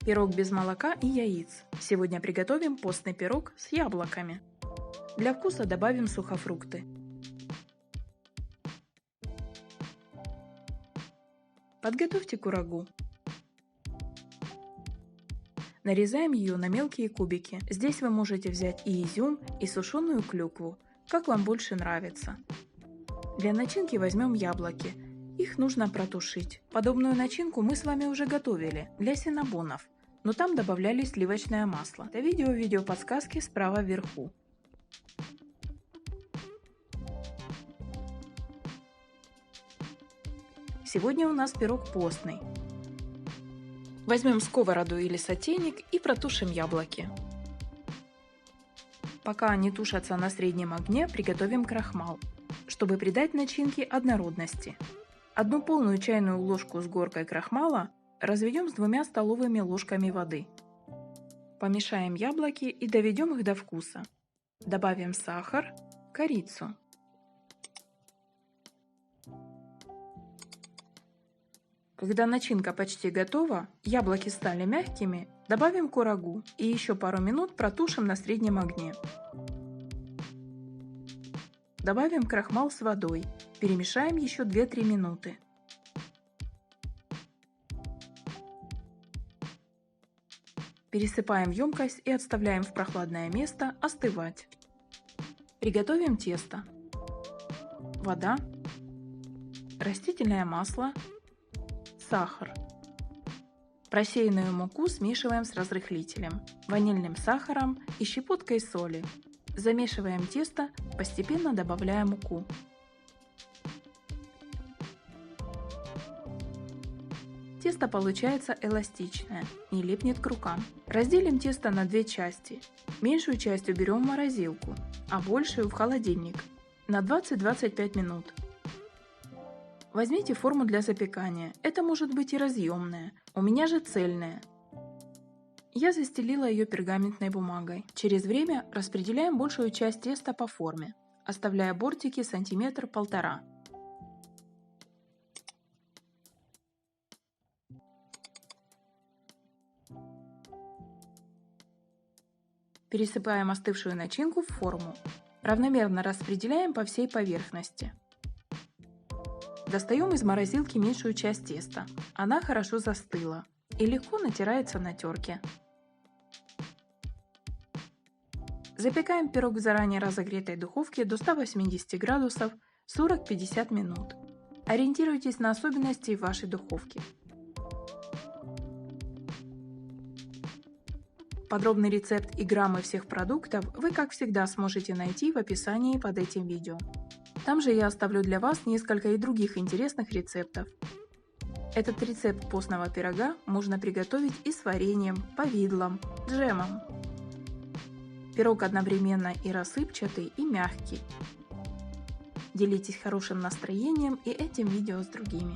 Пирог без молока и яиц. Сегодня приготовим постный пирог с яблоками. Для вкуса добавим сухофрукты. Подготовьте курагу. Нарезаем ее на мелкие кубики. Здесь вы можете взять и изюм, и сушеную клюкву, как вам больше нравится. Для начинки возьмем яблоки. Их нужно протушить. Подобную начинку мы с вами уже готовили для синнабонов, но там добавляли сливочное масло. Это видео в видеоподсказке справа вверху. Сегодня у нас пирог постный. Возьмем сковороду или сотейник и протушим яблоки. Пока они тушатся на среднем огне, приготовим крахмал, чтобы придать начинке однородности. 1 полную чайную ложку с горкой крахмала разведем с 2 столовыми ложками воды. Помешаем яблоки и доведем их до вкуса. Добавим сахар, корицу. Когда начинка почти готова, яблоки стали мягкими, добавим курагу и еще пару минут протушим на среднем огне. Добавим крахмал с водой, перемешаем еще 2-3 минуты. Пересыпаем в емкость и отставляем в прохладное место остывать. Приготовим тесто. Вода, растительное масло, сахар. Просеянную муку смешиваем с разрыхлителем, ванильным сахаром и щепоткой соли. Замешиваем тесто, постепенно добавляя муку. Тесто получается эластичное, не липнет к рукам. Разделим тесто на 2 части. Меньшую часть уберем в морозилку, а большую в холодильник на 20-25 минут. Возьмите форму для запекания. Это может быть и разъемная, у меня же цельная. Я застелила ее пергаментной бумагой. Через время распределяем большую часть теста по форме, оставляя бортики 1–1,5 см. Пересыпаем остывшую начинку в форму. Равномерно распределяем по всей поверхности. Достаем из морозилки меньшую часть теста. Она хорошо застыла и легко натирается на терке. Запекаем пирог в заранее разогретой духовке до 180 градусов 40–50 минут. Ориентируйтесь на особенности вашей духовки. Подробный рецепт и граммы всех продуктов вы, как всегда, сможете найти в описании под этим видео. Там же я оставлю для вас несколько и других интересных рецептов. Этот рецепт постного пирога можно приготовить и с вареньем, повидлом, джемом. Пирог одновременно и рассыпчатый, и мягкий. Делитесь хорошим настроением и этим видео с другими.